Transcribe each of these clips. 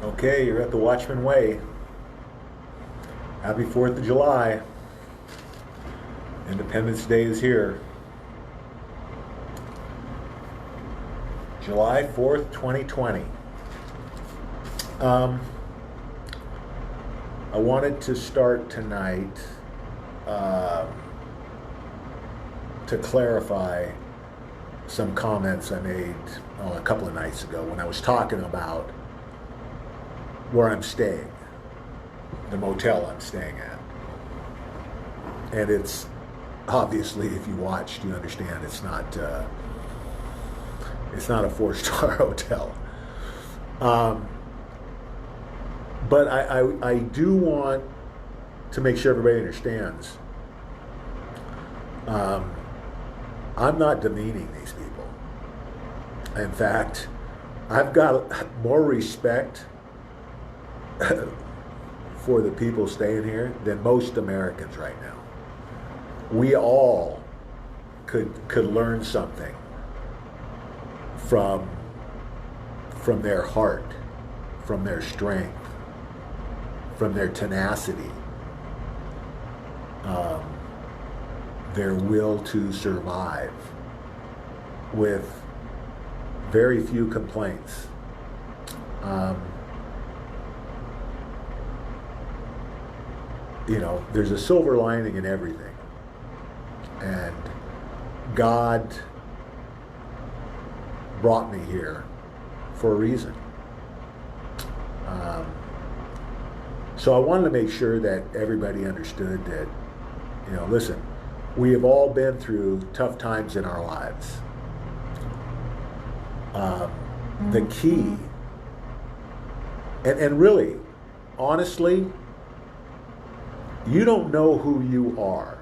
Okay, you're at the Watchman Way. Happy 4th of July. Independence Day is here. July 4th, 2020. Um, I wanted to start tonight um, to clarify some comments I made a couple of nights ago when I was talking about where I'm staying, the motel I'm staying at. And it's obviously, if you watched, you understand it's not a 4-star hotel. Um, but I do want to make sure everybody understands. Um, I'm not demeaning these people. In fact, I've got more respect for the people staying here than most Americans right now. We all could learn something from their heart, from their strength, from their tenacity, um, their will to survive with very few complaints. There's a silver lining in everything. And God brought me here for a reason. So I wanted to make sure that everybody understood that, listen, we have all been through tough times in our lives. The key, and really, honestly, you don't know who you are.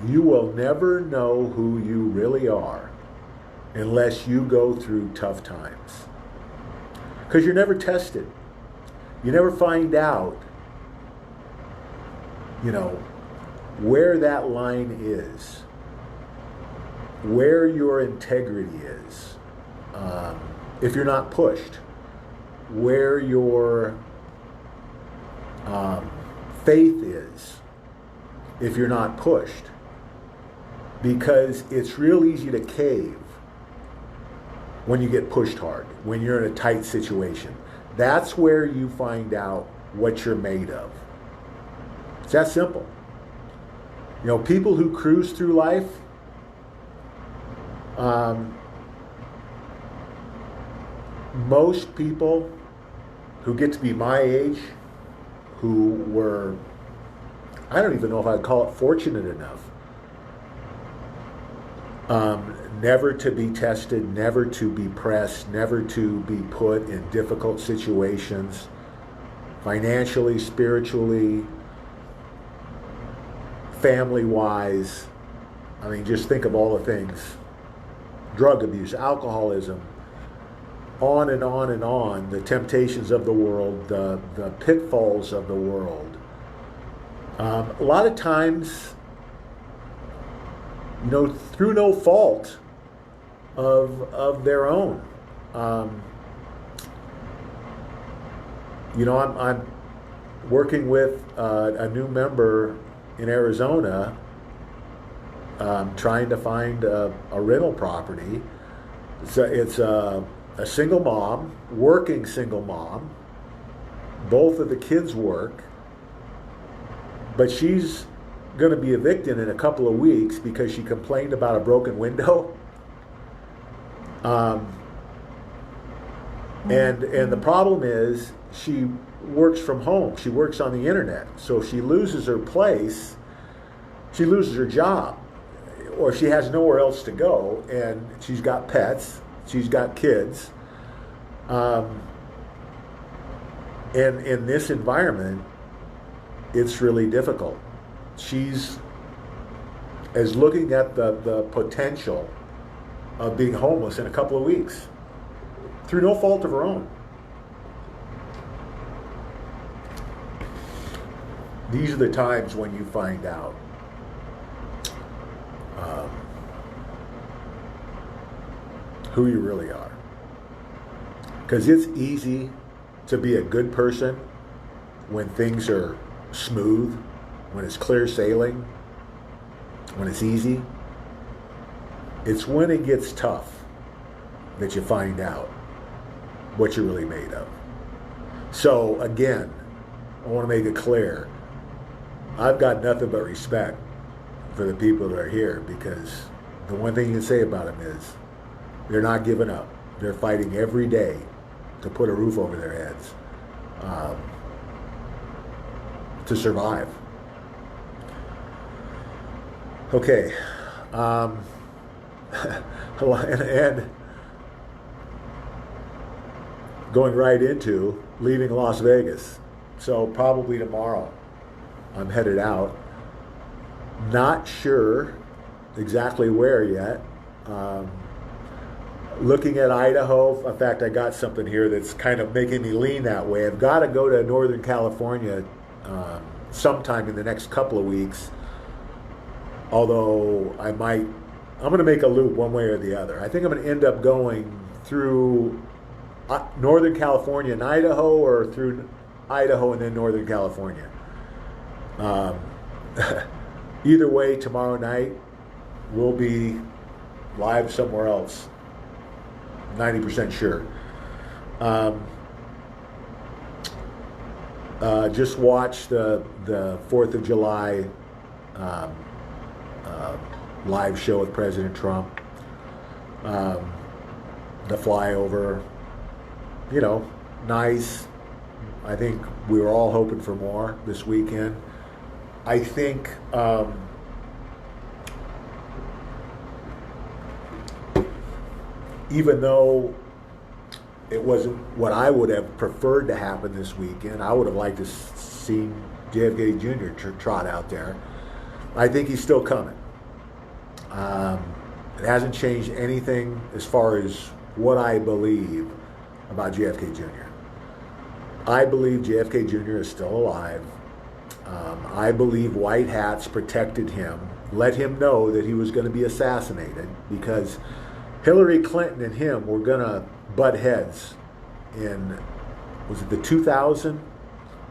You will never know who you really are unless you go through tough times. Because you're never tested. You never find out, where that line is, where your integrity is, if you're not pushed, where your faith is, if you're not pushed. Because it's real easy to cave when you get pushed hard, when you're in a tight situation. That's where you find out what you're made of. It's that simple. People who cruise through life, most people who get to be my age, who were, I don't even know if I'd call it fortunate enough, never to be tested, never to be pressed, never to be put in difficult situations, financially, spiritually, family-wise. I mean, just think of all the things. Drug abuse, alcoholism, on and on and on, the temptations of the world, the pitfalls of the world. A lot of times, through no fault of their own. I'm working with a new member in Arizona, trying to find a rental property. It's a single mom, working single mom. Both of the kids work, but she's going to be evicted in a couple of weeks because she complained about a broken window. And the problem is she works from home. She works on the internet. So if she loses her place, she loses her job, or she has nowhere else to go. And she's got pets. She's got kids. And in this environment, it's really difficult. She's looking at the potential of being homeless in a couple of weeks through no fault of her own. These are the times when you find out who you really are. Because it's easy to be a good person when things are smooth, when it's clear sailing, when it's easy. It's when it gets tough that you find out what you're really made of. So again, I want to make it clear, I've got nothing but respect for the people that are here, because the one thing you can say about them is they're not giving up. They're fighting every day to put a roof over their heads, to survive. Okay. And going right into leaving Las Vegas. So probably tomorrow I'm headed out. Not sure exactly where yet. Looking at Idaho. In fact, I got something here that's kind of making me lean that way. I've got to go to Northern California sometime in the next couple of weeks. Although I'm going to make a loop one way or the other. I think I'm going to end up going through Northern California and Idaho, or through Idaho and then Northern California. Either way, tomorrow night we'll be live somewhere else. 90% sure. Just watched the 4th of July live show with President Trump. The flyover, nice. I think we were all hoping for more this weekend. I think even though it wasn't what I would have preferred to happen this weekend, I would have liked to see JFK Jr. trot out there. I think he's still coming. It hasn't changed anything as far as what I believe about JFK Jr. I believe JFK Jr. is still alive. I believe white hats protected him, let him know that he was going to be assassinated, because Hillary Clinton and him were going to butt heads in, was it the 2000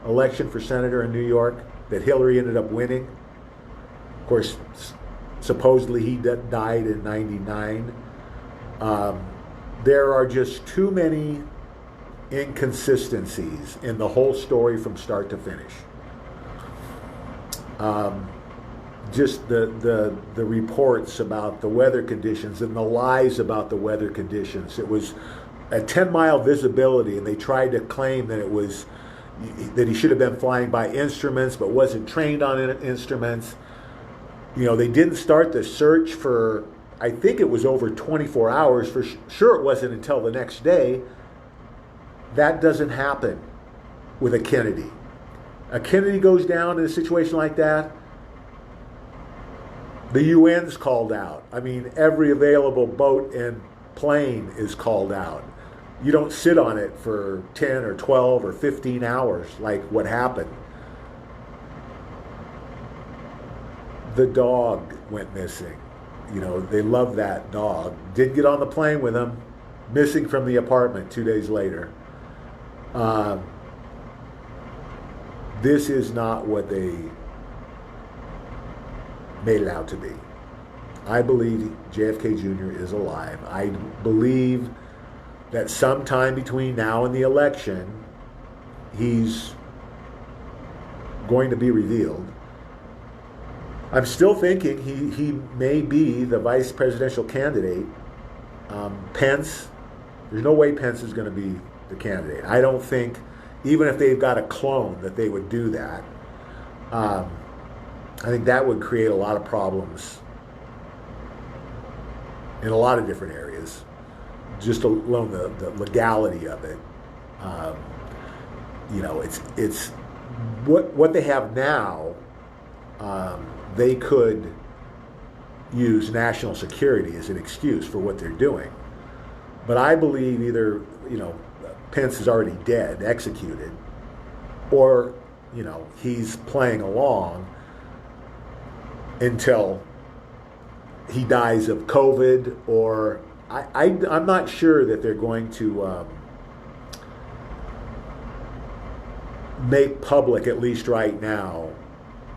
election for senator in New York that Hillary ended up winning? Of course, supposedly he died in 99. There are just too many inconsistencies in the whole story from start to finish. Just the reports about the weather conditions and the lies about the weather conditions. It was a 10-mile visibility, and they tried to claim that that he should have been flying by instruments but wasn't trained on instruments. They didn't start the search for, I think it was over 24 hours. For sure it wasn't until the next day. That doesn't happen with a Kennedy. A Kennedy goes down in a situation like that, the UN's called out. I mean, every available boat and plane is called out. You don't sit on it for 10 or 12 or 15 hours like what happened. The dog went missing. They love that dog. Did get on the plane with him, missing from the apartment 2 days later. This is not what they made it out to be. I believe JFK Jr. is alive. I believe that sometime between now and the election, he's going to be revealed. I'm still thinking he may be the vice presidential candidate. Pence, there's no way Pence is going to be the candidate. I don't think, even if they've got a clone, that they would do that. I think that would create a lot of problems in a lot of different areas, just alone the legality of it. It's what they have now. They could use national security as an excuse for what they're doing. But I believe either, Pence is already dead, executed, or, he's playing along until he dies of COVID, or I'm not sure that they're going to make public, at least right now,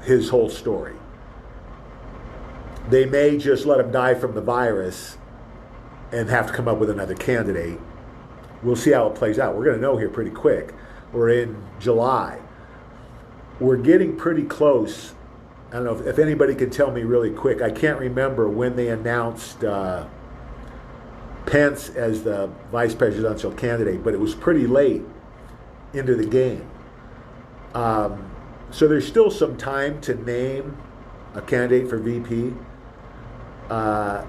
his whole story. They may just let him die from the virus and have to come up with another candidate. We'll see how it plays out. We're going to know here pretty quick. We're in July. We're getting pretty close. I don't know if anybody can tell me really quick. I can't remember when they announced Pence as the vice presidential candidate, but it was pretty late into the game. So there's still some time to name a candidate for VP. I'm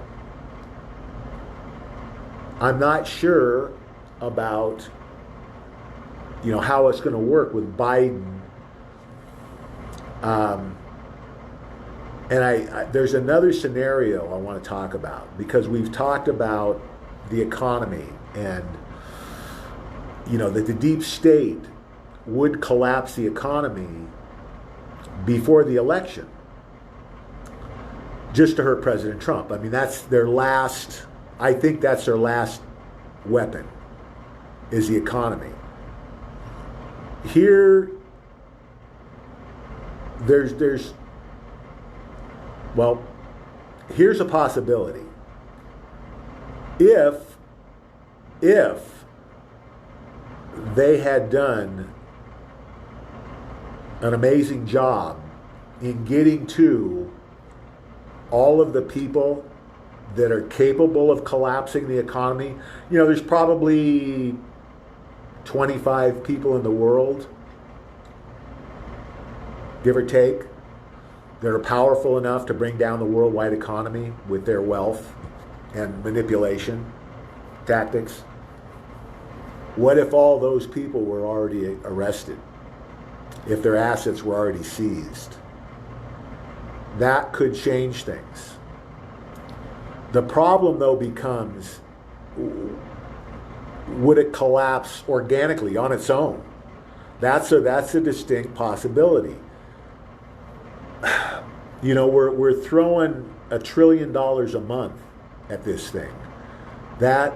not sure about, how it's going to work with Biden. And there's another scenario I want to talk about, because we've talked about the economy and, that the deep state would collapse the economy before the election just to hurt President Trump. I mean, that's their last, I think that's their last weapon, is the economy. Here, here's a possibility. If they had done an amazing job in getting to all of the people that are capable of collapsing the economy, there's probably 25 people in the world, give or take, that are powerful enough to bring down the worldwide economy with their wealth and manipulation tactics. What if all those people were already arrested? If their assets were already seized? That could change things. The problem, though, becomes, would it collapse organically on its own? That's a distinct possibility. We're throwing $1 trillion a month at this thing. That,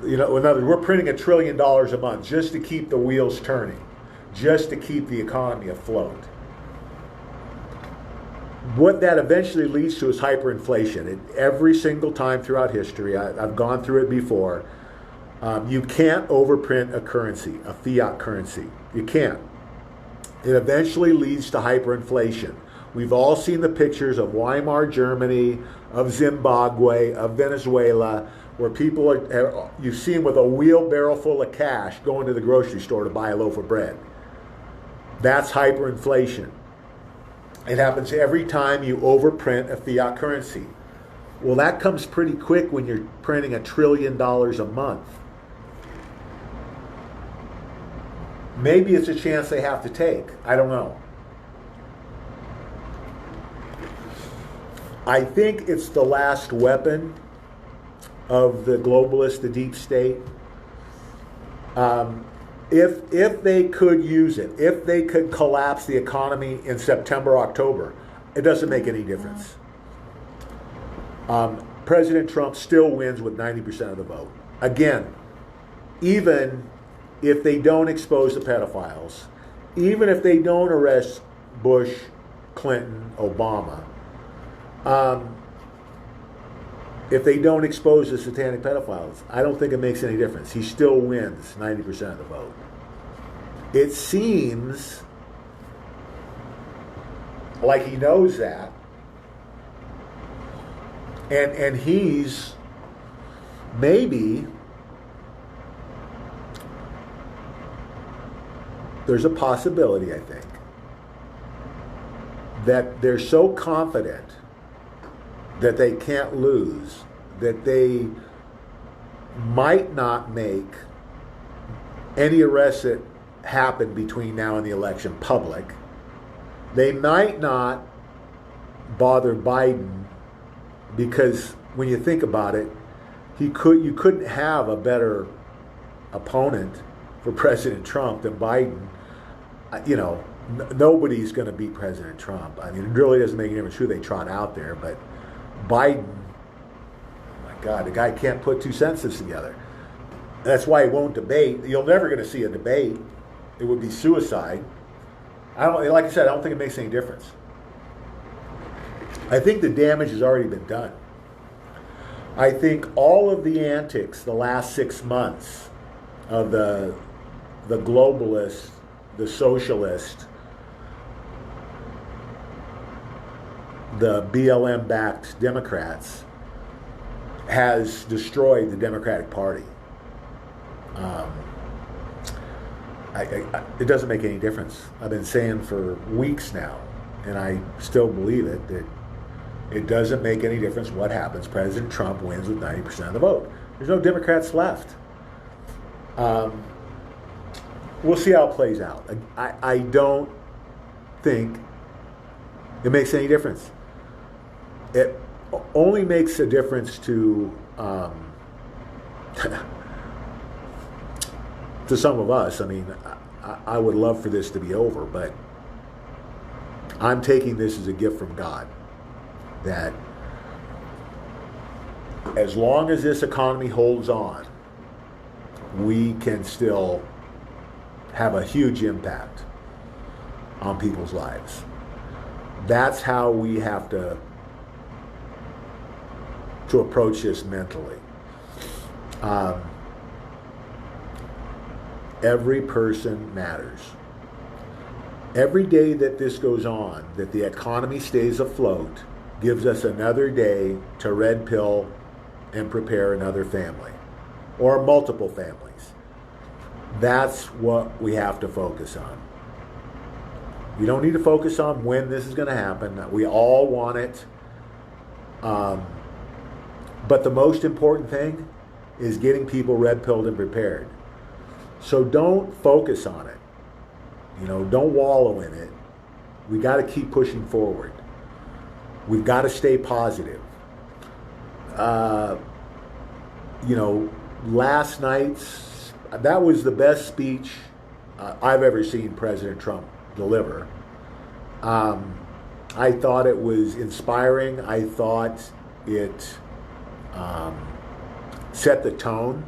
in other words, we're printing $1 trillion a month just to keep the wheels turning, just to keep the economy afloat. What that eventually leads to is hyperinflation. And every single time throughout history, I've gone through it before, you can't overprint a currency, a fiat currency. You can't. It eventually leads to hyperinflation. We've all seen the pictures of Weimar Germany, of Zimbabwe, of Venezuela, where people you've seen with a wheelbarrow full of cash going to the grocery store to buy a loaf of bread. That's hyperinflation. It happens every time you overprint a fiat currency. Well, that comes pretty quick when you're printing $1 trillion a month. Maybe it's a chance they have to take. I don't know. I think it's the last weapon of the globalists, the deep state. If they could use it, if they could collapse the economy in September, October, it doesn't make any difference. President Trump still wins with 90% of the vote. Again, even if they don't expose the pedophiles, even if they don't arrest Bush, Clinton, Obama, if they don't expose the satanic pedophiles, I don't think it makes any difference. He still wins 90% of the vote. It seems like he knows that. And he's maybe, there's a possibility, I think, that they're so confident that they can't lose, that they might not make any arrests that happen between now and the election public. They might not bother Biden, because when you think about it, you couldn't have a better opponent for President Trump than Biden. Nobody's going to beat President Trump. I mean, it really doesn't make any difference who they trot out there, but Biden, oh my God, the guy can't put two sentences together. That's why he won't debate. You're never going to see a debate. it would be suicide. Like I said, I don't think it makes any difference. I think the damage has already been done. I think all of the antics the last 6 months of the globalist, the socialist, the BLM-backed Democrats has destroyed the Democratic Party. It doesn't make any difference. I've been saying for weeks now, and I still believe it, that it doesn't make any difference what happens. President Trump wins with 90% of the vote. There's no Democrats left. We'll see how it plays out. I don't think it makes any difference. It only makes a difference to to some of us. I mean, I would love for this to be over, but I'm taking this as a gift from God, that as long as this economy holds on, we can still have a huge impact on people's lives. That's how we have to approach this mentally. Every person matters. Every day that this goes on, that the economy stays afloat, gives us another day to red pill and prepare another family, or multiple families. That's what we have to focus on. We don't need to focus on when this is going to happen. We all want it. But the most important thing is getting people red-pilled and prepared. So don't focus on it. Don't wallow in it. We got to keep pushing forward. We've got to stay positive. Last night's, that was the best speech I've ever seen President Trump deliver. I thought it was inspiring. I thought it set the tone.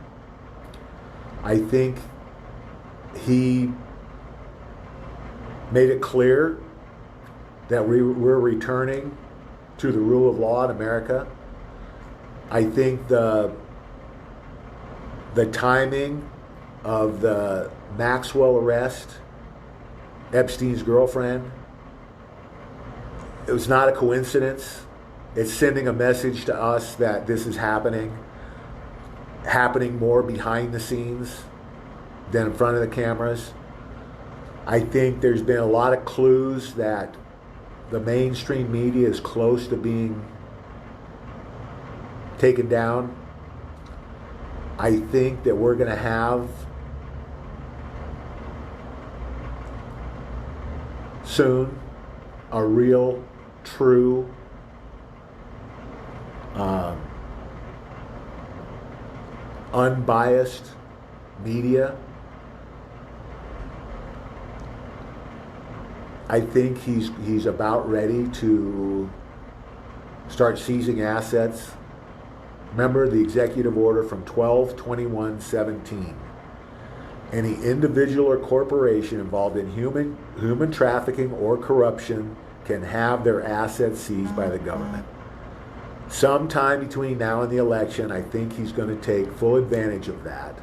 I think he made it clear that we're returning to the rule of law in America. I think the timing of the Maxwell arrest, Epstein's girlfriend, it was not a coincidence. It's sending a message to us that this is happening more behind the scenes than in front of the cameras. I think there's been a lot of clues that the mainstream media is close to being taken down. I think that we're going to have soon a real, true unbiased media. I think he's about ready to start seizing assets. Remember the executive order from 12/21/17. Any individual or corporation involved in human trafficking or corruption can have their assets seized by the government. Sometime between now and the election, I think he's going to take full advantage of that.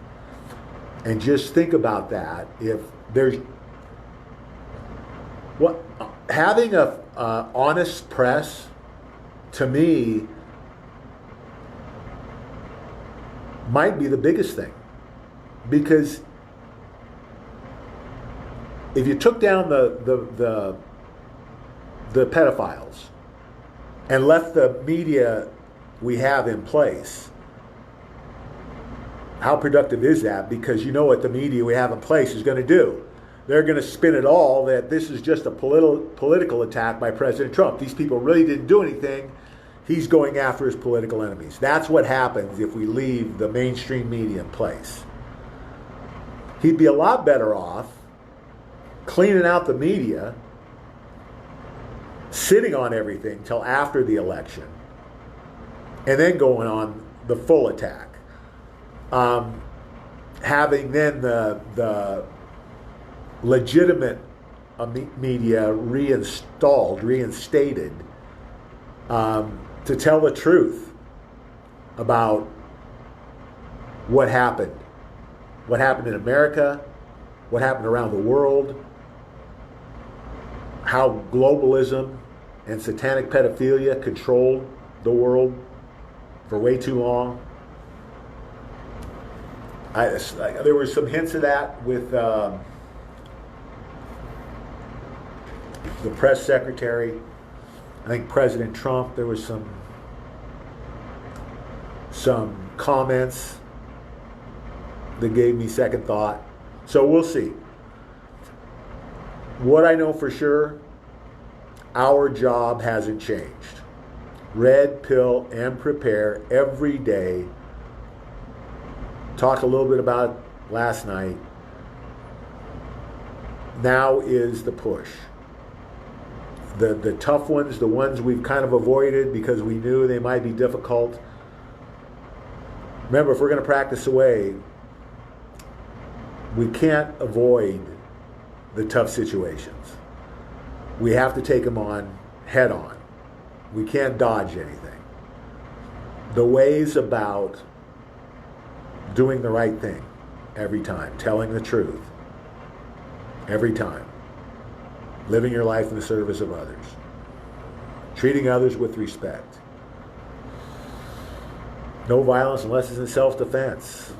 And just think about that. If there's having a honest press, to me, might be the biggest thing, because if you took down the pedophiles and left the media we have in place, how productive is that? Because you know what the media we have in place is going to do. They're going to spin it all that this is just a political attack by President Trump. These people really didn't do anything. He's going after his political enemies. That's what happens if we leave the mainstream media in place. He'd be a lot better off cleaning out the media, sitting on everything till after the election, and then going on the full attack. Having then the legitimate media reinstated, to tell the truth about what happened in America, what happened around the world, how globalism and satanic pedophilia controlled the world for way too long. There were some hints of that with the press secretary. I think President Trump, there was some comments that gave me second thought. So we'll see. What I know for sure, our job hasn't changed. Red pill and prepare every day. Talked a little bit about it last night. Now is the push. The tough ones, the ones we've kind of avoided because we knew they might be difficult. Remember, if we're going to practice away, we can't avoid the tough situations. We have to take them on head on. We can't dodge anything. The way's about doing the right thing every time, telling the truth every time, living your life in the service of others, treating others with respect. No violence unless it's in self-defense.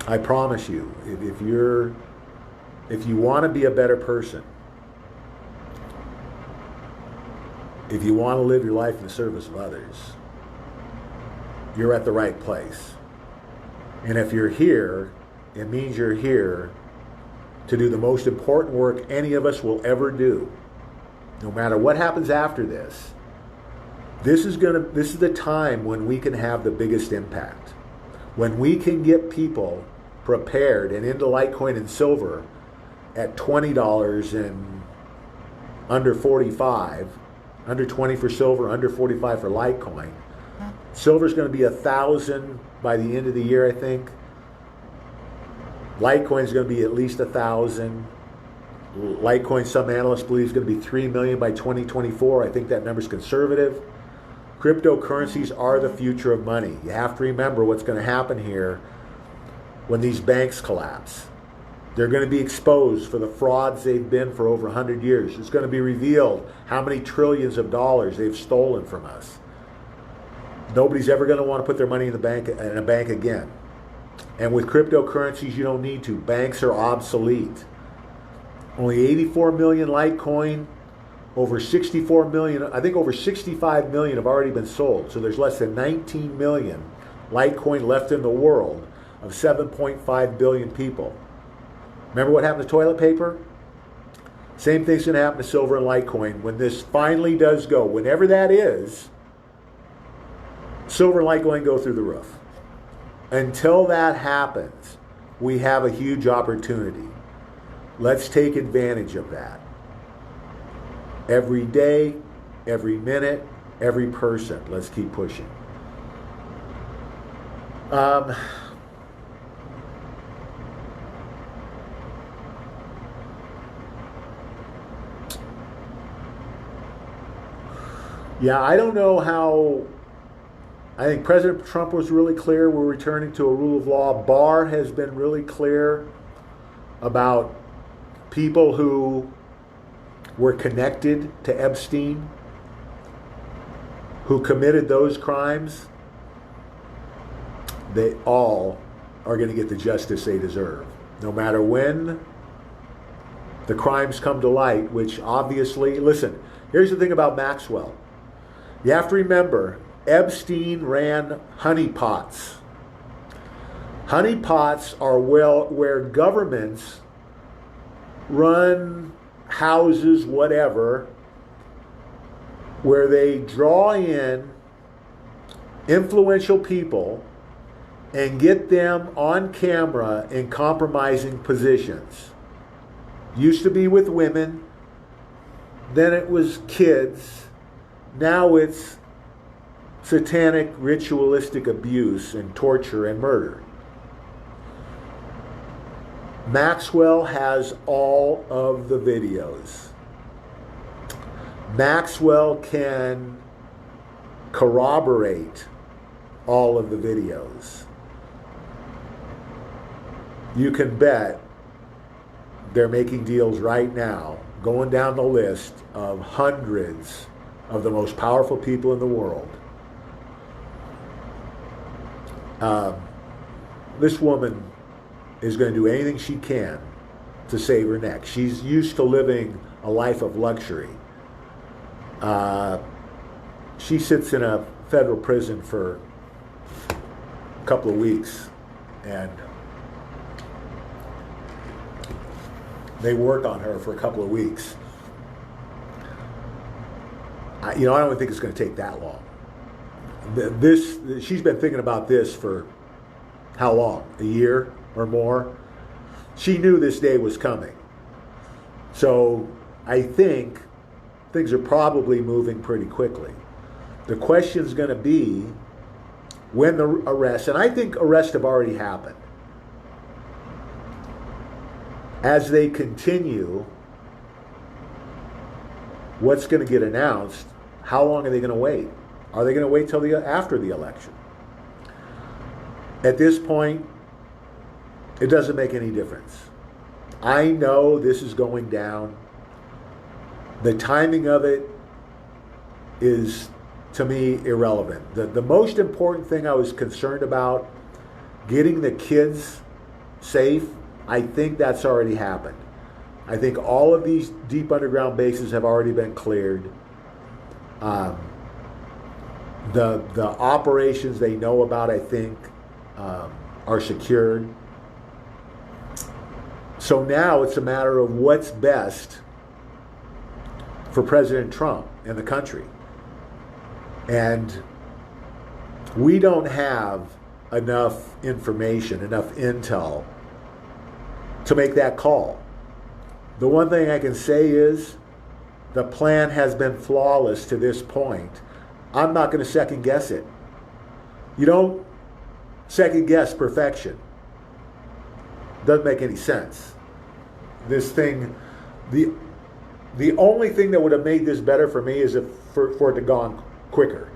I promise you, if you want to be a better person, if you want to live your life in the service of others, you're at the right place. And if you're here, it means you're here to do the most important work any of us will ever do. No matter what happens after this, this is the time when we can have the biggest impact. When we can get people prepared and into Litecoin and silver at $20 and under 45, under 20 for silver, under 45 for Litecoin. Silver's going to be 1,000 by the end of the year, I think. Litecoin's going to be at least 1,000. Litecoin, some analysts believe, is going to be 3 million by 2024. I think that number's conservative. Cryptocurrencies are the future of money. You have to remember what's going to happen here when these banks collapse. They're going to be exposed for the frauds they've been for over 100 years. It's going to be revealed how many trillions of dollars they've stolen from us. Nobody's ever going to want to put their money in a bank again. And with cryptocurrencies, you don't need to. Banks are obsolete. Only 84 million Litecoin, over 64 million, I think over 65 million have already been sold. So there's less than 19 million Litecoin left in the world of 7.5 billion people. Remember what happened to toilet paper? Same thing's going to happen to silver and Litecoin. When this finally does go, whenever that is, silver and Litecoin go through the roof. Until that happens, we have a huge opportunity. Let's take advantage of that. Every day, every minute, every person. Let's keep pushing. Yeah, I don't know how. I think President Trump was really clear. We're returning to a rule of law. Barr has been really clear about people who were connected to Epstein, who committed those crimes. They all are going to get the justice they deserve, no matter when the crimes come to light, which obviously, listen, here's the thing about Maxwell. You have to remember, Epstein ran honeypots. Honeypots are where governments run houses, whatever, where they draw in influential people and get them on camera in compromising positions. Used to be with women, then it was kids, now it's satanic ritualistic abuse and torture and murder. Maxwell has all of the videos. Maxwell can corroborate all of the videos. You can bet they're making deals right now, going down the list of hundreds of the most powerful people in the world. This woman is going to do anything she can to save her neck. She's used to living a life of luxury. She sits in a federal prison for a couple of weeks, and they work on her for a couple of weeks. I don't think it's going to take that long. She's been thinking about this for how long? A year or more? She knew this day was coming. So I think things are probably moving pretty quickly. The question is going to be when the arrests, and I think arrests have already happened. As they continue, what's going to get announced? How long are they going to wait? Are they going to wait till after the election? At this point, it doesn't make any difference. I know this is going down. The timing of it is, to me, irrelevant. The most important thing I was concerned about, getting the kids safe, I think that's already happened. I think all of these deep underground bases have already been cleared. The operations they know about, I think, are secured. So now it's a matter of what's best for President Trump and the country. And we don't have enough information, enough intel to make that call. The one thing I can say is the plan has been flawless to this point. I'm not going to second guess it. You don't second guess perfection. Doesn't make any sense. This thing, the only thing that would have made this better for me is for it to have gone quicker.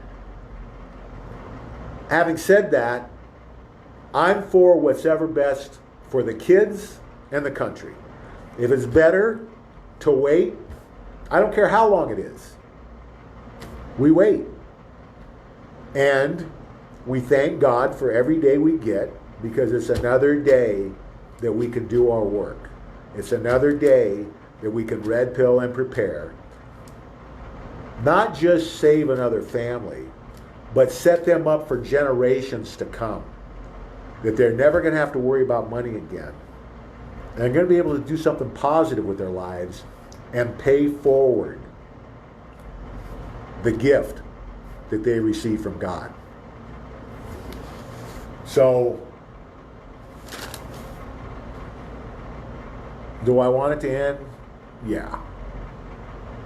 Having said that, I'm for what's ever best for the kids and the country. If it's better to wait, I don't care how long it is. We wait. And we thank God for every day we get, because it's another day that we can do our work. It's another day that we can red pill and prepare. Not just save another family, but set them up for generations to come. That they're never going to have to worry about money again. And they're going to be able to do something positive with their lives and pay forward the gift that they receive from God. So, do I want it to end? Yeah.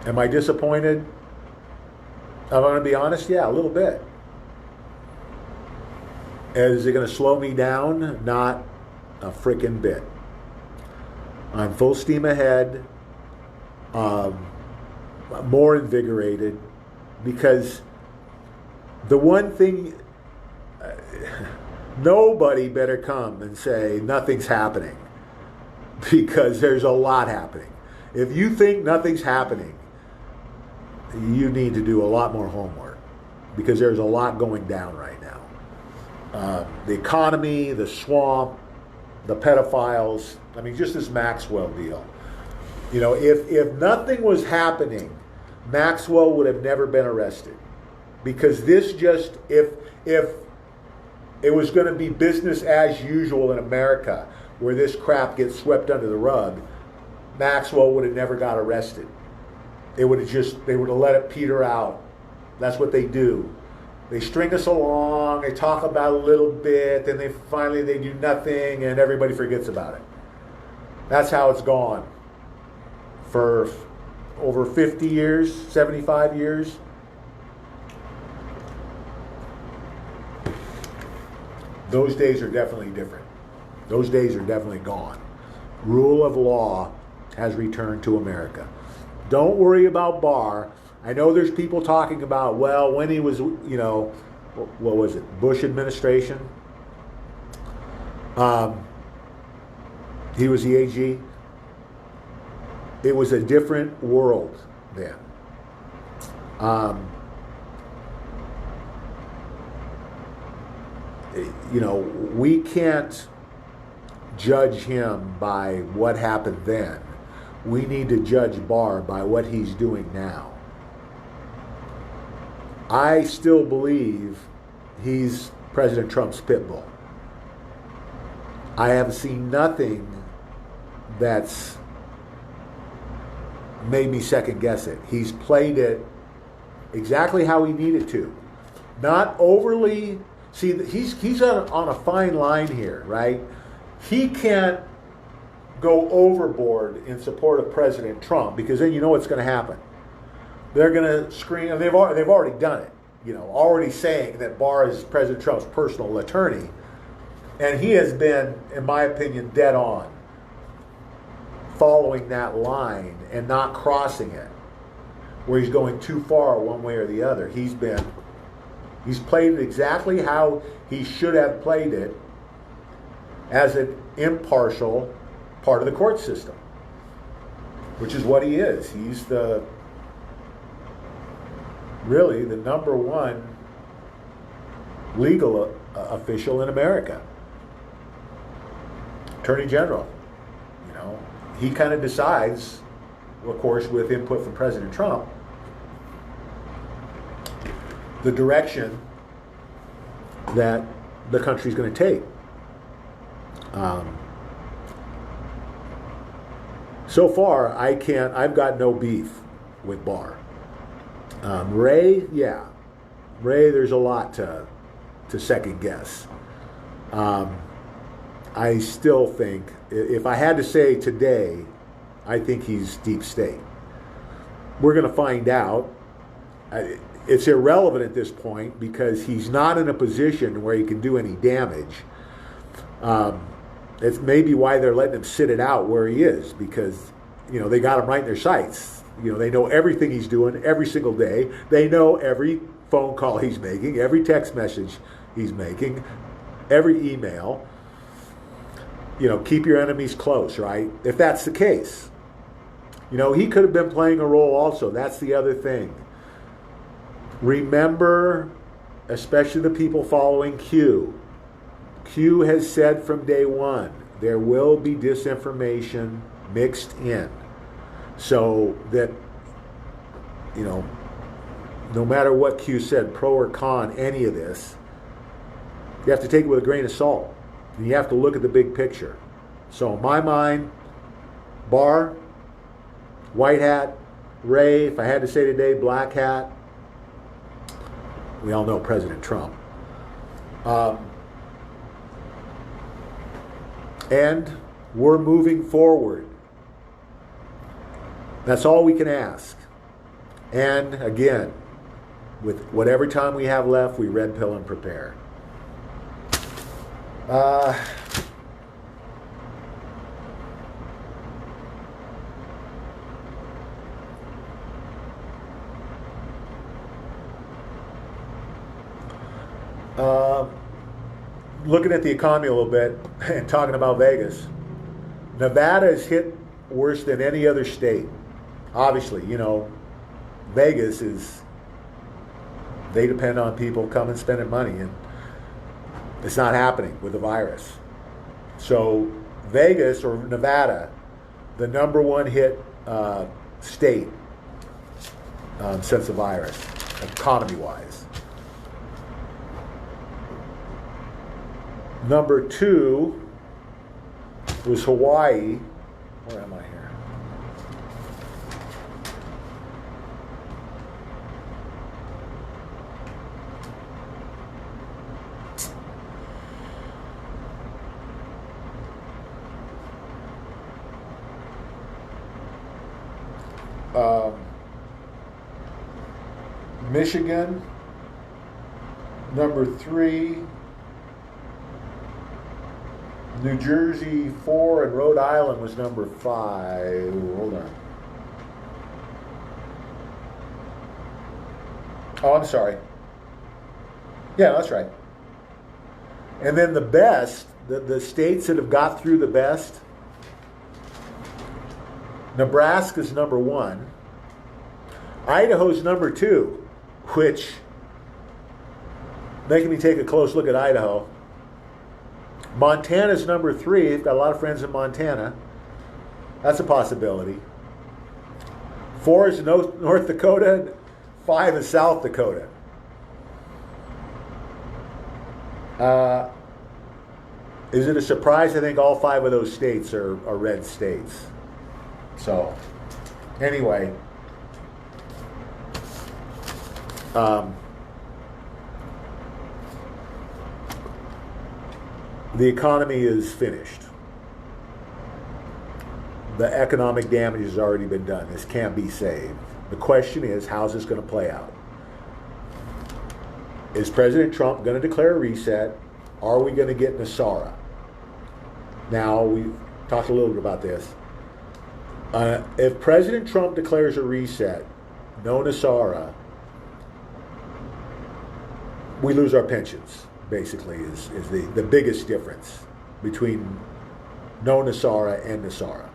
Am I disappointed? I'm going to be honest, yeah, a little bit. Is it going to slow me down? Not a freaking bit. I'm full steam ahead, more invigorated, because the one thing, nobody better come and say nothing's happening, because there's a lot happening. If you think nothing's happening, you need to do a lot more homework, because there's a lot going down right now. The economy, the swamp, the pedophiles, I mean, just this Maxwell deal. You know, if nothing was happening, Maxwell would have never been arrested. Because this just, if it was going to be business as usual in America, where this crap gets swept under the rug, Maxwell would have never got arrested. They would have let it peter out. That's what they do. They string us along, they talk about it a little bit, then they do nothing, and everybody forgets about it. That's how it's gone for over 50 years, 75 years. Those days are definitely different. Those days are definitely gone. Rule of law has returned to America. Don't worry about Barr. I know there's people talking about, well, when he was, what was it, Bush administration? He was the AG. It was a different world then. We can't judge him by what happened then. We need to judge Barr by what he's doing now. I still believe he's President Trump's pit bull. I have seen nothing that's made me second guess it. He's played it exactly how he needed to. Not overly. See, he's on a fine line here, right? He can't go overboard in support of President Trump, because then you know what's going to happen. They're going to scream, and they've already done it. Already saying that Barr is President Trump's personal attorney, and he has been, in my opinion, dead on following that line and not crossing it, where he's going too far one way or the other. He's played it exactly how he should have played it, as an impartial part of the court system, which is what he is. He's really the number one legal official in America. Attorney General. He kind of decides, of course, with input from President Trump, the direction that the country's going to take. So far, I've got no beef with Barr. Ray, there's a lot to second guess. I still think, if I had to say today, I think he's deep state. We're going to find out. It's irrelevant at this point, because he's not in a position where he can do any damage. It's maybe why they're letting him sit it out where he is, because they got him right in their sights. They know everything he's doing every single day. They know every phone call he's making, every text message he's making, every email. Keep your enemies close, right? If that's the case. He could have been playing a role also. That's the other thing. Remember, especially the people following Q. Q has said from day one, there will be disinformation mixed in. So that, no matter what Q said, pro or con, any of this, you have to take it with a grain of salt. And you have to look at the big picture. So in my mind, Barr, white hat, Ray, if I had to say today, black hat. We all know President Trump. And we're moving forward. That's all we can ask. And again, with whatever time we have left, we red pill and prepare. Looking at the economy a little bit and talking about Vegas, Nevada is hit worse than any other state. Obviously, Vegas they depend on people coming spending money, and it's not happening with the virus. So Vegas, or Nevada, the number one hit state since the virus, economy-wise. Number two was Hawaii. Where am I here? Michigan. Number three New Jersey 4 and Rhode Island was number 5. Hold on. Oh, I'm sorry. Yeah, that's right. And then the best, the states that have got through the best, Nebraska's number 1. Idaho's number 2, which, making me take a close look at Idaho. Montana's number 3. I've got a lot of friends in Montana. That's a possibility. 4 is North Dakota. 5 is South Dakota. Is it a surprise? I think all 5 of those states are red states. So, anyway. The economy is finished. The economic damage has already been done. This can't be saved. The question is, how's this going to play out? Is President Trump going to declare a reset? Are we going to get Nasara? Now, we've talked a little bit about this. If President Trump declares a reset, no Nasara, we lose our pensions, basically, is the biggest difference between no Nasara and Nasara.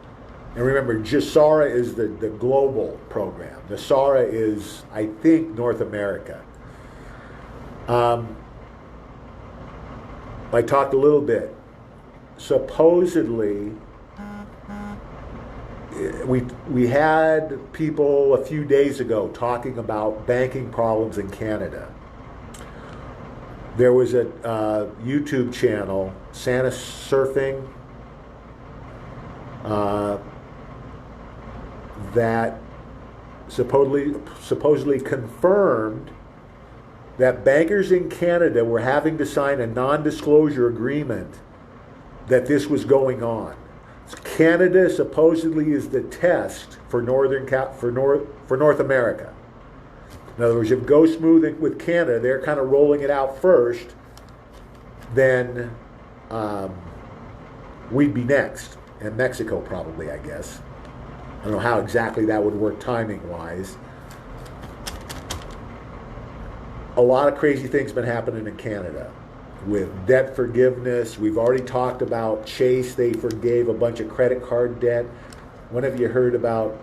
And remember, JSARA is the global program. Nasara is, I think, North America. I talked a little bit. Supposedly, we had people a few days ago talking about banking problems in Canada. There was a YouTube channel, Santa Surfing, that supposedly confirmed that bankers in Canada were having to sign a non-disclosure agreement that this was going on. Canada supposedly is the test for North America. In other words, if it goes smooth with Canada, they're kind of rolling it out first, then we'd be next. And Mexico probably, I guess. I don't know how exactly that would work timing-wise. A lot of crazy things been happening in Canada with debt forgiveness. We've already talked about Chase. They forgave a bunch of credit card debt. When have you heard about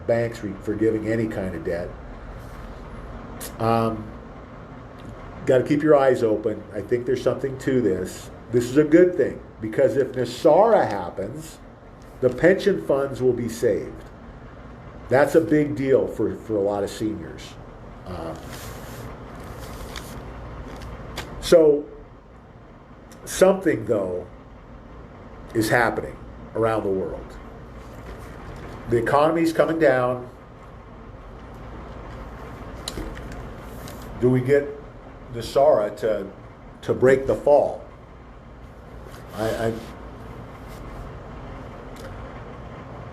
banks forgiving any kind of debt? Got to keep your eyes open. I think there's something to this. This is a good thing, because if Nasara happens, the pension funds will be saved. That's a big deal for a lot of seniors. So something, though, is happening around the world. The economy's coming down. Do we get Nasara to break the fall?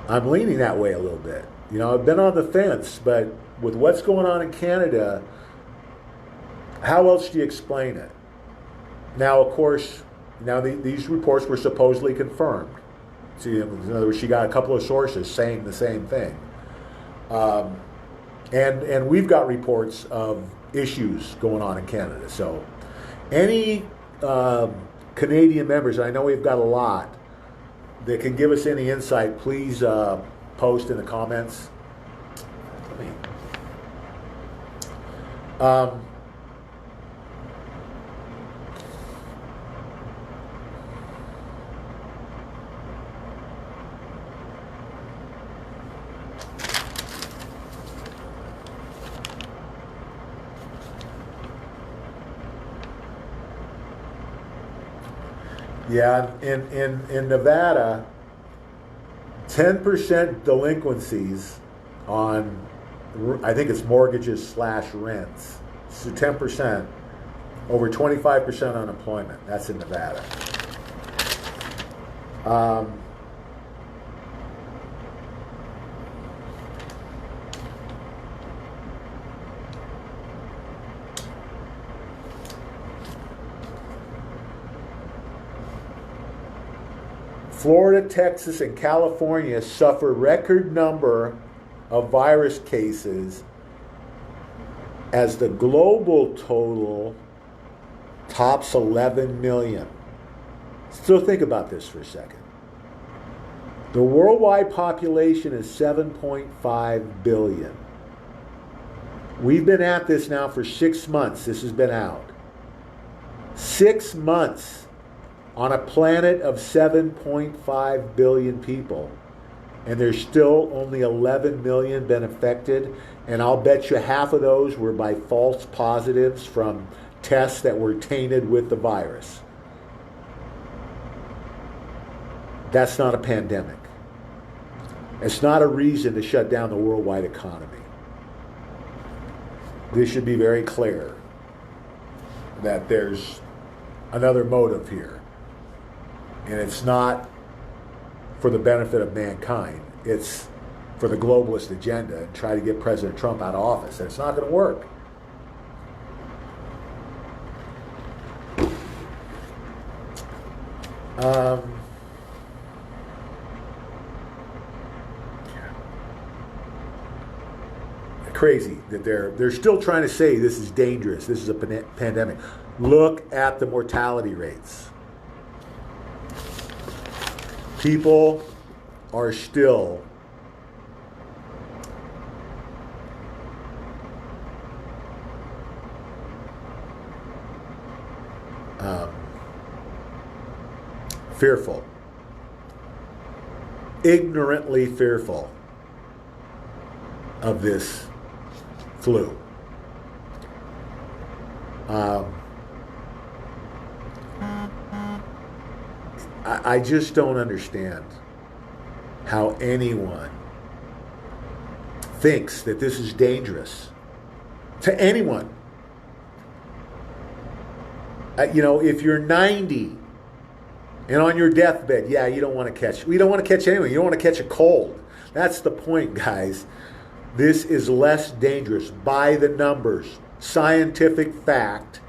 I'm leaning that way a little bit. You know, I've been on the fence, but with what's going on in Canada, how else do you explain it? Now, of course, these reports were supposedly confirmed. See, in other words, she got a couple of sources saying the same thing. And we've got reports of issues going on in Canada. So any Canadian members, and I know we've got a lot, that can give us any insight, please post in the comments. Yeah, in Nevada, 10% delinquencies on, I think it's mortgages / rents. So 10%, over 25% unemployment. That's in Nevada. Florida, Texas, and California suffer record number of virus cases as the global total tops 11 million. Still think about this for a second. The worldwide population is 7.5 billion. We've been at this now for 6 months. This has been out. 6 months on a planet of 7.5 billion people. And there's still only 11 million been affected. And I'll bet you half of those were by false positives from tests that were tainted with the virus. That's not a pandemic. It's not a reason to shut down the worldwide economy. This should be very clear that there's another motive here. And it's not for the benefit of mankind. It's for the globalist agenda and try to get President Trump out of office. And it's not going to work. Crazy that they're still trying to say this is dangerous. This is a pandemic. Look at the mortality rates. People are still fearful, ignorantly fearful of this flu. I just don't understand how anyone thinks that this is dangerous to anyone. If you're 90 and on your deathbed, yeah, you don't want to catch. We don't want to catch anyone. You don't want to catch a cold. That's the point, guys. This is less dangerous by the numbers. Scientific fact.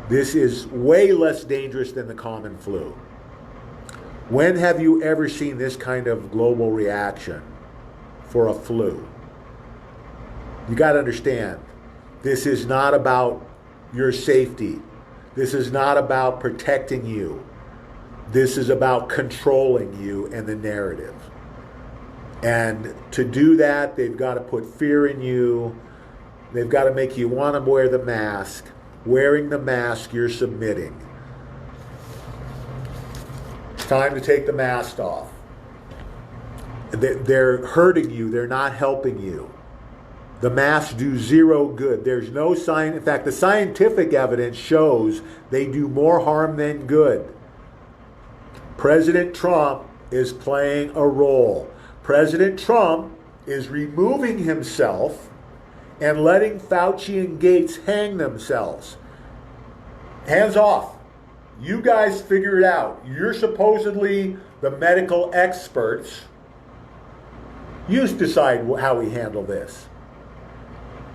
This is way less dangerous than the common flu. When have you ever seen this kind of global reaction for a flu? You got to understand, this is not about your safety. This is not about protecting you. This is about controlling you and the narrative. And to do that, they've got to put fear in you. They've got to make you want to wear the mask. Wearing the mask, you're submitting. It's time to take the mask off. They're hurting you. They're not helping you. The masks do zero good. There's no sign. In fact, the scientific evidence shows they do more harm than good. President Trump is playing a role. President Trump is removing himself and letting Fauci and Gates hang themselves. Hands off. You guys figure it out. You're supposedly the medical experts. You decide how we handle this.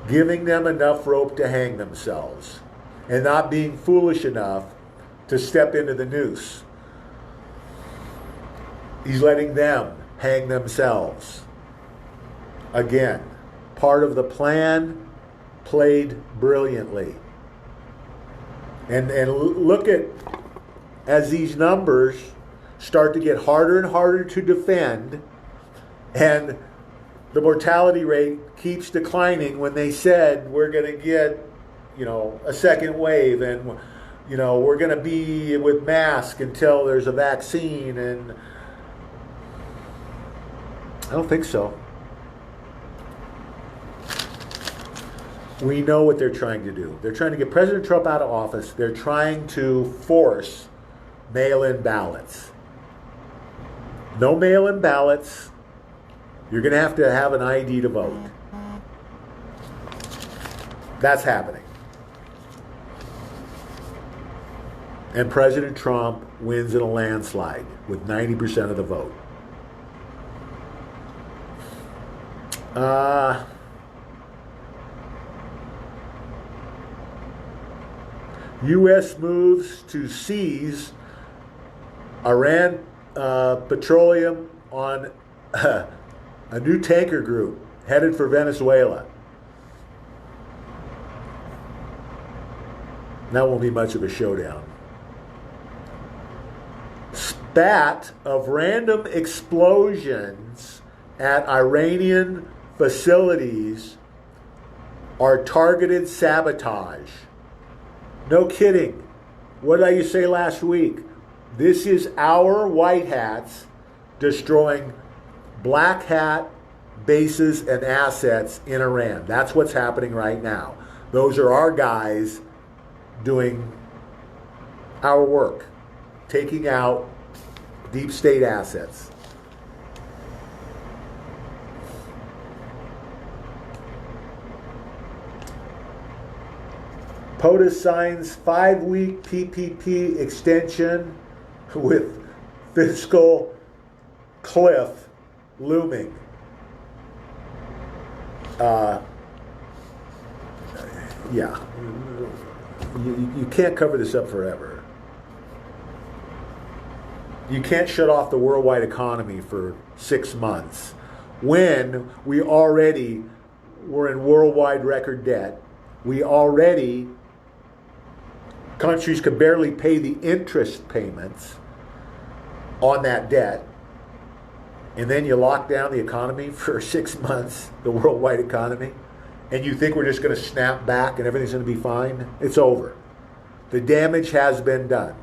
Giving them enough rope to hang themselves and not being foolish enough to step into the noose. He's letting them hang themselves. Again, part of the plan, played brilliantly. And look at, as these numbers start to get harder and harder to defend, and the mortality rate keeps declining when they said we're going to get, a second wave, and, we're going to be with masks until there's a vaccine, and I don't think so. We know what they're trying to do. They're trying to get President Trump out of office. They're trying to force mail-in ballots. No mail-in ballots. You're going to have an ID to vote. That's happening. And President Trump wins in a landslide with 90% of the vote. U.S. moves to seize Iran Petroleum on a new tanker group headed for Venezuela. That won't be much of a showdown. Spat of random explosions at Iranian facilities are targeted sabotage. No kidding. What did I say last week? This is our white hats destroying black hat bases and assets in Iran. That's what's happening right now. Those are our guys doing our work, taking out deep state assets. POTUS signs 5-week PPP extension with fiscal cliff looming. Yeah, you can't cover this up forever. You can't shut off the worldwide economy for 6 months when we already were in worldwide record debt. Countries could barely pay the interest payments on that debt. And then you lock down the economy for 6 months, the worldwide economy, and you think we're just going to snap back and everything's going to be fine? It's over. The damage has been done.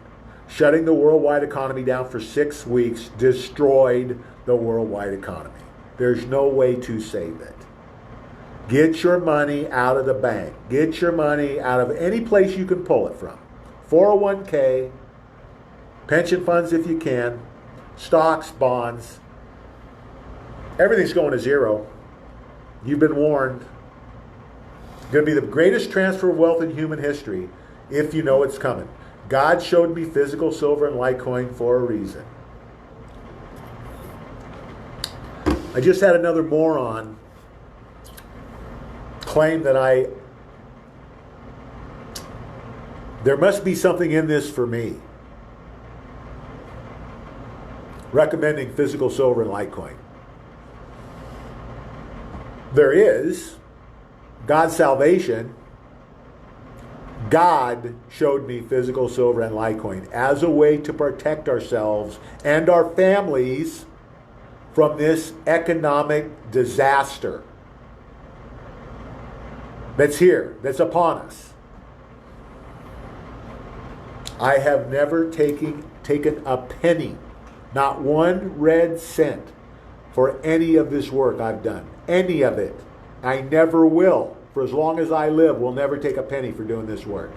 Shutting the worldwide economy down for 6 weeks destroyed the worldwide economy. There's no way to save it. Get your money out of the bank. Get your money out of any place you can pull it from. 401k, pension funds if you can, stocks, bonds. Everything's going to zero. You've been warned. It's going to be the greatest transfer of wealth in human history if you know it's coming. God showed me physical silver and Litecoin for a reason. I just had another moron claim that there must be something in this for me. Recommending physical silver and Litecoin. There is. God's salvation. God showed me physical silver and Litecoin as a way to protect ourselves and our families from this economic disaster that's here, that's upon us. I have never taken a penny, not one red cent, for any of this work I've done. Any of it. I never will. For as long as I live, will never take a penny for doing this work.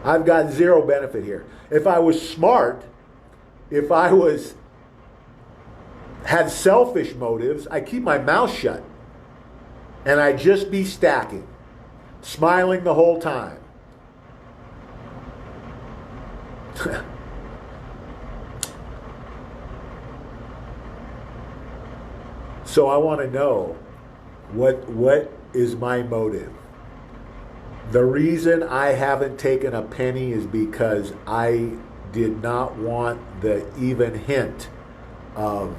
I've got zero benefit here. If I was smart, if I had selfish motives, I'd keep my mouth shut. And I'd just be stacking, smiling the whole time. So I want to know what is my motive. The reason I haven't taken a penny is because I did not want the even hint of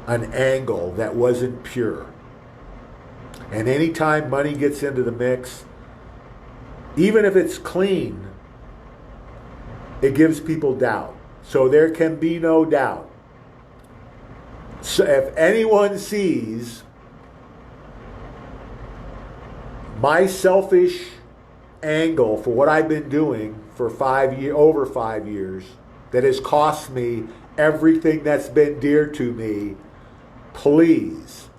an angle that wasn't pure. And anytime money gets into the mix, even if it's clean, it gives people doubt. So there can be no doubt. So if anyone sees my selfish angle for what I've been doing for over 5 years, that has cost me everything that's been dear to me, please,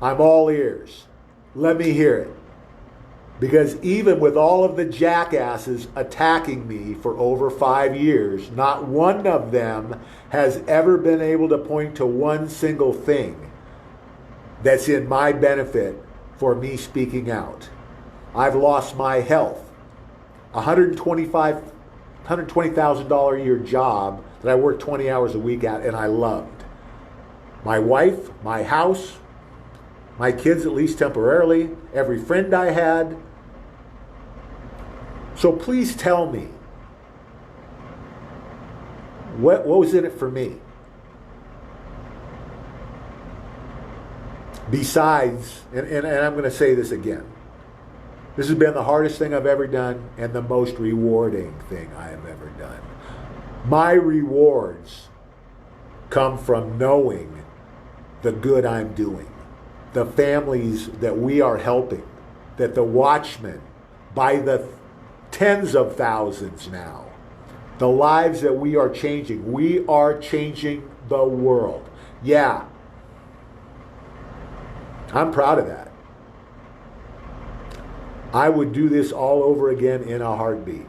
I'm all ears. Let me hear it. Because even with all of the jackasses attacking me for over 5 years, not one of them has ever been able to point to one single thing that's in my benefit for me speaking out. I've lost my health. $120,000 a year job that I worked 20 hours a week at and I loved. My wife, my house, my kids at least temporarily, every friend I had. So please tell me, What was in it for me? Besides, and I'm going to say this again, this has been the hardest thing I've ever done and the most rewarding thing I have ever done. My rewards come from knowing the good I'm doing, the families that we are helping, that the watchmen, by the tens of thousands now, the lives that we are changing. We are changing the world. Yeah, I'm proud of that. I would do this all over again in a heartbeat.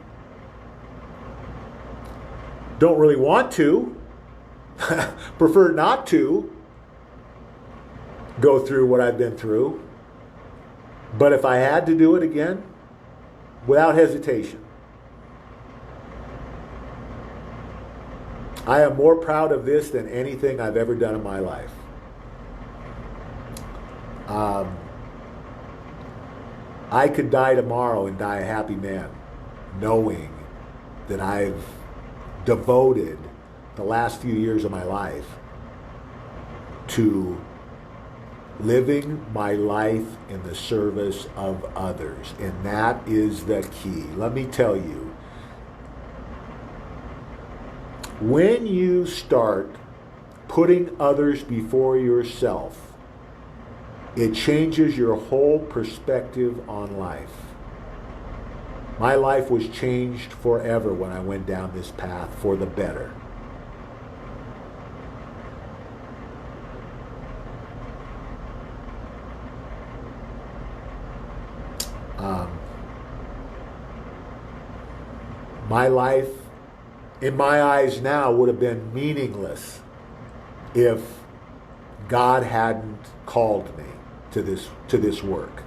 Don't really want to. Prefer not to go through what I've been through. But if I had to do it again, without hesitation. I am more proud of this than anything I've ever done in my life. I could die tomorrow and die a happy man, knowing that I've devoted the last few years of my life to living my life in the service of others. And that is the key. Let me tell you, when you start putting others before yourself, it changes your whole perspective on life. My life was changed forever when I went down this path for the better. My life, in my eyes now, would have been meaningless if God hadn't called me to this work.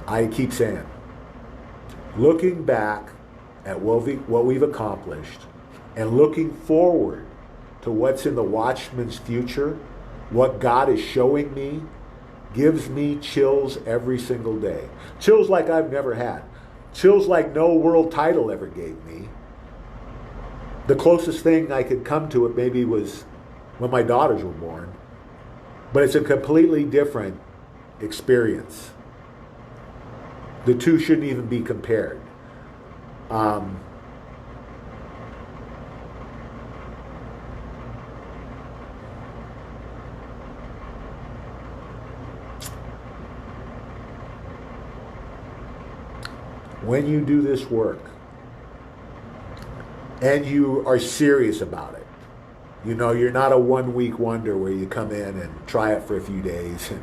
I keep saying, looking back at what we've accomplished and looking forward to what's in the Watchman's future, what God is showing me, gives me chills every single day. Chills like I've never had. Chills like no world title ever gave me. The closest thing I could come to it maybe was when my daughters were born. But it's a completely different experience. The two shouldn't even be compared. When you do this work and you are serious about it, you know, you're not a 1 week wonder where you come in and try it for a few days and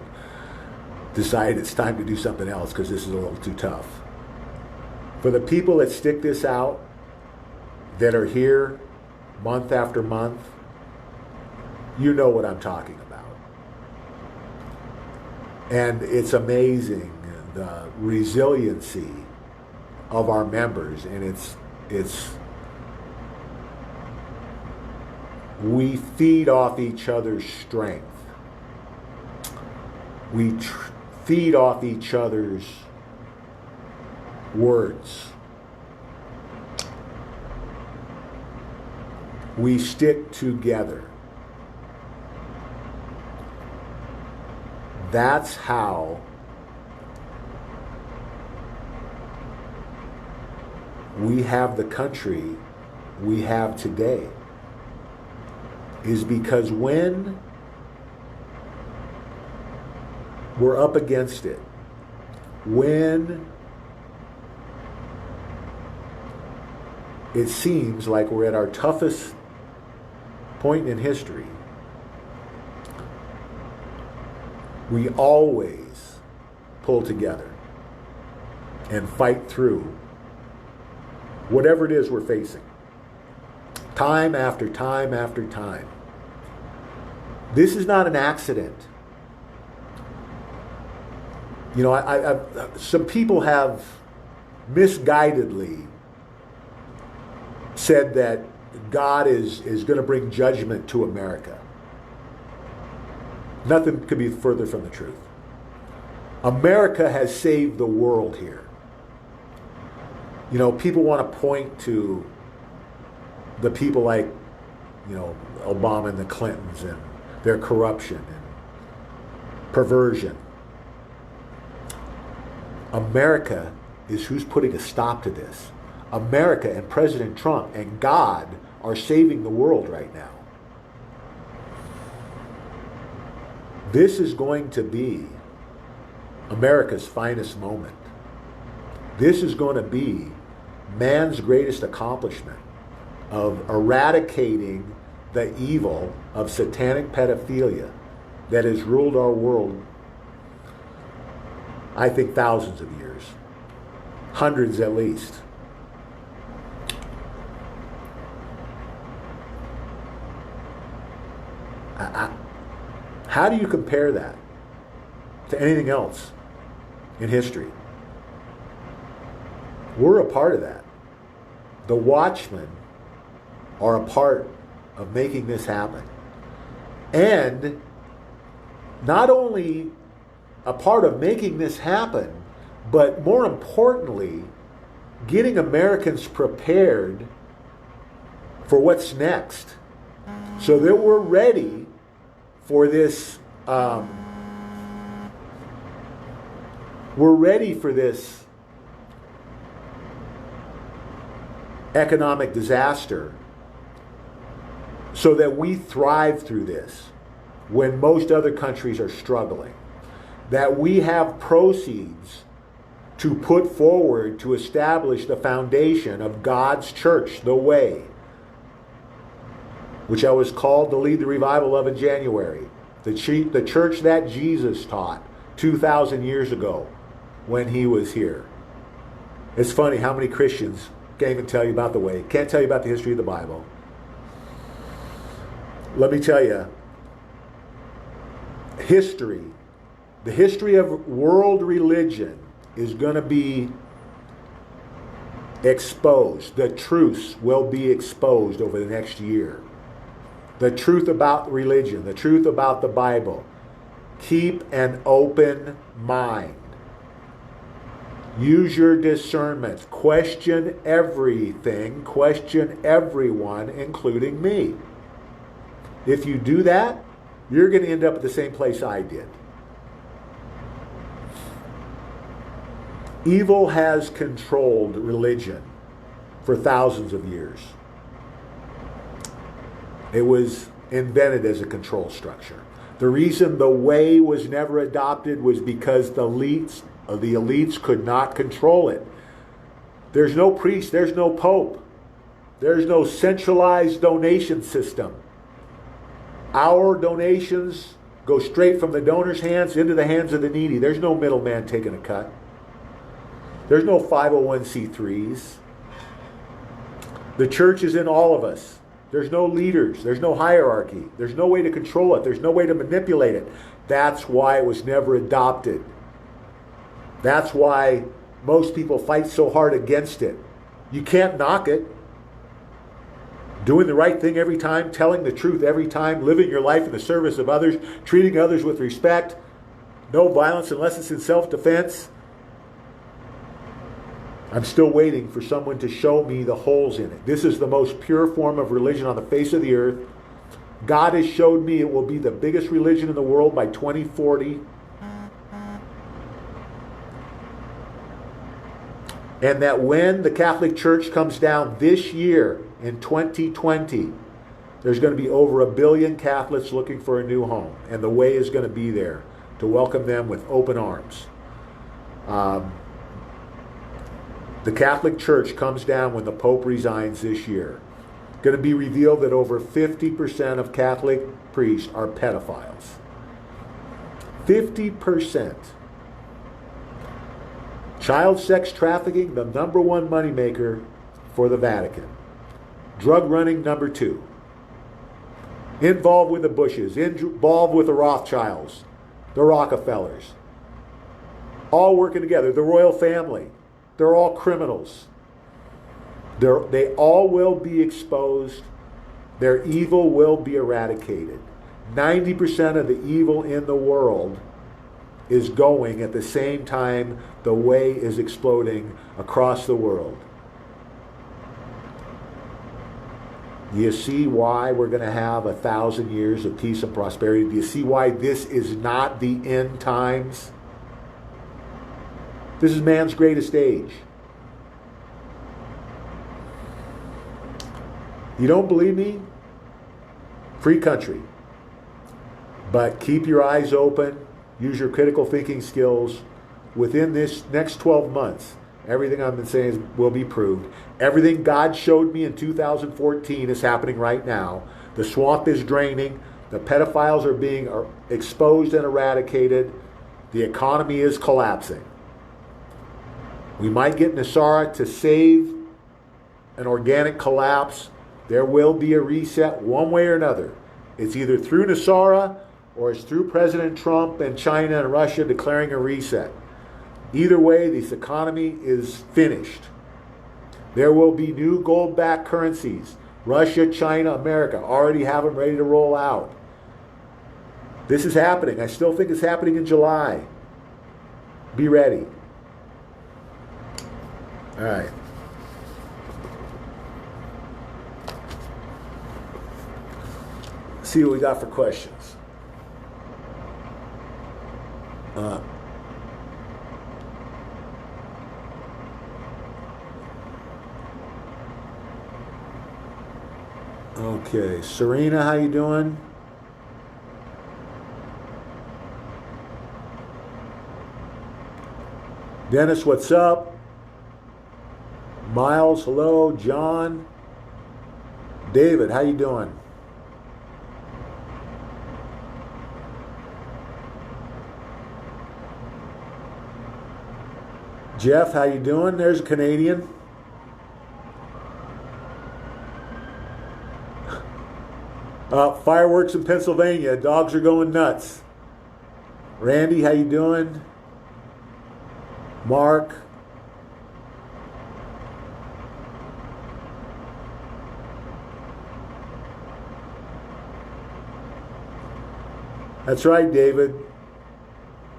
decide it's time to do something else because this is a little too tough. For the people that stick this out, that are here month after month, you know what I'm talking about. And it's amazing the resiliency of our members, and it's we feed off each other's strength. We feed off each other's words. We stick together. That's how we have the country we have today, is because when we're up against it, when it seems like we're at our toughest point in history, we always pull together and fight through whatever it is we're facing. Time after time after time. This is not an accident. You know, some people have misguidedly said that God is going to bring judgment to America. Nothing could be further from the truth. America has saved the world here. You know, people want to point to the people like, you know, Obama and the Clintons and their corruption and perversion. America is who's putting a stop to this. America and President Trump and God are saving the world right now. This is going to be America's finest moment. This is going to be man's greatest accomplishment of eradicating the evil of satanic pedophilia that has ruled our world, I think, thousands of years, hundreds at least. How do you compare that to anything else in history? We're a part of that. The watchmen are a part of making this happen. And not only a part of making this happen, but more importantly, getting Americans prepared for what's next so that we're ready for this economic disaster, so that we thrive through this when most other countries are struggling, that we have proceeds to put forward to establish the foundation of God's church, the way, which I was called to lead the revival of in January. The church that Jesus taught 2,000 years ago when he was here. It's funny how many Christians can't even tell you about the way, can't tell you about the history of the Bible. Let me tell you, the history of world religion is going to be exposed. The truths will be exposed over the next year. The truth about religion, the truth about the Bible. Keep an open mind. Use your discernment. Question everything. Question everyone, including me. If you do that, you're going to end up at the same place I did. Evil has controlled religion for thousands of years. It was invented as a control structure. The reason the way was never adopted was because the elites could not control it. There's no priest, there's no pope. There's no centralized donation system. Our donations go straight from the donor's hands into the hands of the needy. There's no middleman taking a cut. There's no 501c3s. The church is in all of us. There's no leaders. There's no hierarchy. There's no way to control it. There's no way to manipulate it. That's why it was never adopted. That's why most people fight so hard against it. You can't knock it. Doing the right thing every time, telling the truth every time, living your life in the service of others, treating others with respect, no violence unless it's in self-defense. I'm still waiting for someone to show me the holes in it. This is the most pure form of religion on the face of the earth. God has showed me it will be the biggest religion in the world by 2040. And that when the Catholic Church comes down this year, in 2020, there's going to be over 1 billion Catholics looking for a new home. And the way is going to be there to welcome them with open arms. The Catholic Church comes down when the Pope resigns this year. Going to be revealed that over 50% of Catholic priests are pedophiles. 50%. Child sex trafficking, the #1 moneymaker for the Vatican. Drug running, #2. Involved with the Bushes, involved with the Rothschilds, the Rockefellers. All working together. The royal family. They're all criminals. They all will be exposed. Their evil will be eradicated. 90% of the evil in the world is going at the same time the way is exploding across the world. Do you see why we're going to have 1,000 years of peace and prosperity? Do you see why this is not the end times? This is man's greatest age. You don't believe me? Free country. But keep your eyes open. Use your critical thinking skills. Within this next 12 months, everything I've been saying will be proved. Everything God showed me in 2014 is happening right now. The swamp is draining. The pedophiles are being exposed and eradicated. The economy is collapsing. We might get Nasara to save an organic collapse. There will be a reset one way or another. It's either through Nasara or it's through President Trump and China and Russia declaring a reset. Either way, this economy is finished. There will be new gold-backed currencies. Russia, China, America already have them ready to roll out. This is happening. I still think it's happening in July. Be ready. All right. See what we got for questions. Okay, Serena, how you doing? Dennis, what's up? Miles, hello. John, David, how you doing? Jeff, how you doing? There's a Canadian. Fireworks in Pennsylvania. Dogs are going nuts. Randy, how you doing? Mark. That's right, David.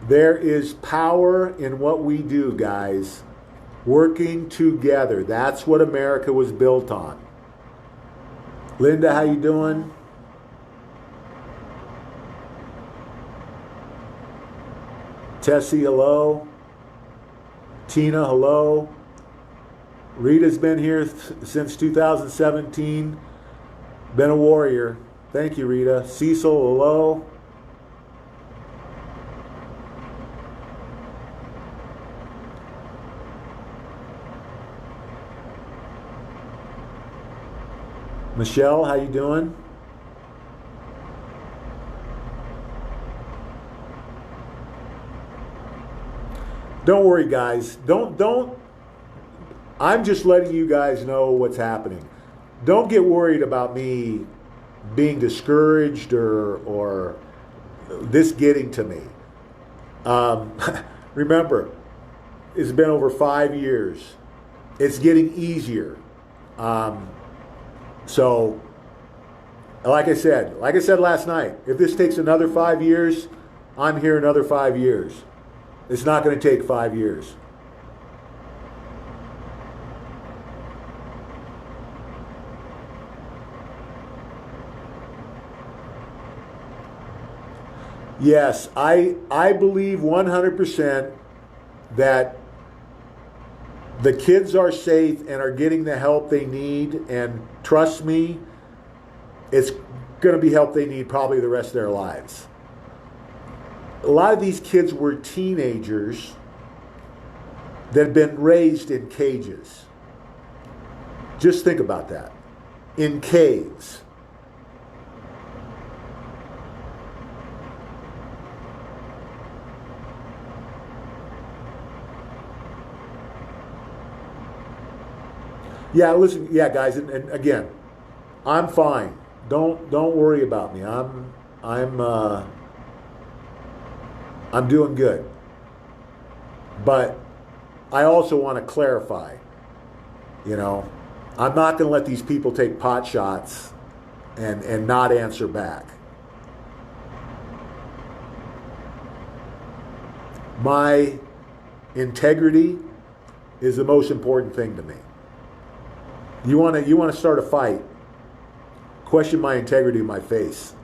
There is power in what we do, guys. Working together. That's what America was built on. Linda, how you doing? Tessie, hello. Tina, hello. Rita's been here since 2017. Been a warrior. Thank you, Rita. Cecil, hello. Michelle, how you doing? Don't worry, guys. Don't. I'm just letting you guys know what's happening. Don't get worried about me being discouraged or this getting to me. Remember, it's been over 5 years. It's getting easier. So, like I said last night, if this takes another 5 years, I'm here another 5 years. It's not going to take 5 years. Yes, I believe 100% that the kids are safe and are getting the help they need, and trust me, it's going to be help they need probably the rest of their lives. A lot of these kids were teenagers that had been raised in cages. Just think about that. In caves. Yeah, listen, yeah, guys, and again, I'm fine. Don't worry about me. I'm doing good. But I also want to clarify, I'm not going to let these people take pot shots and not answer back. My integrity is the most important thing to me. You want to start a fight, question my integrity of my face.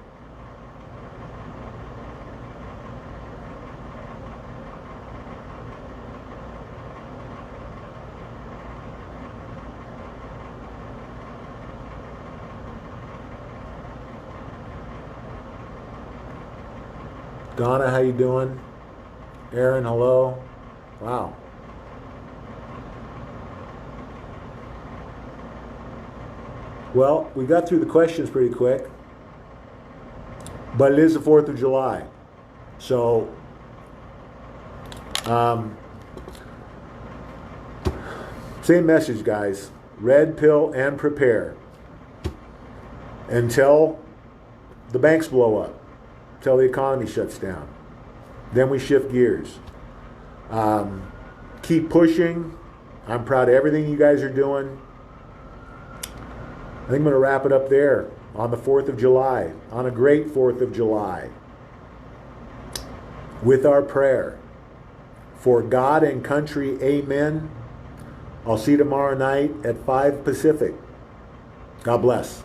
Donna, how you doing? Aaron, hello. Wow. Well, we got through the questions pretty quick, but it is the 4th of July. So, same message, guys. Red pill and prepare until the banks blow up, until the economy shuts down. Then we shift gears. Keep pushing. I'm proud of everything you guys are doing. I think I'm going to wrap it up there on the 4th of July, on a great 4th of July, with our prayer. For God and country, amen. I'll see you tomorrow night at 5 Pacific. God bless.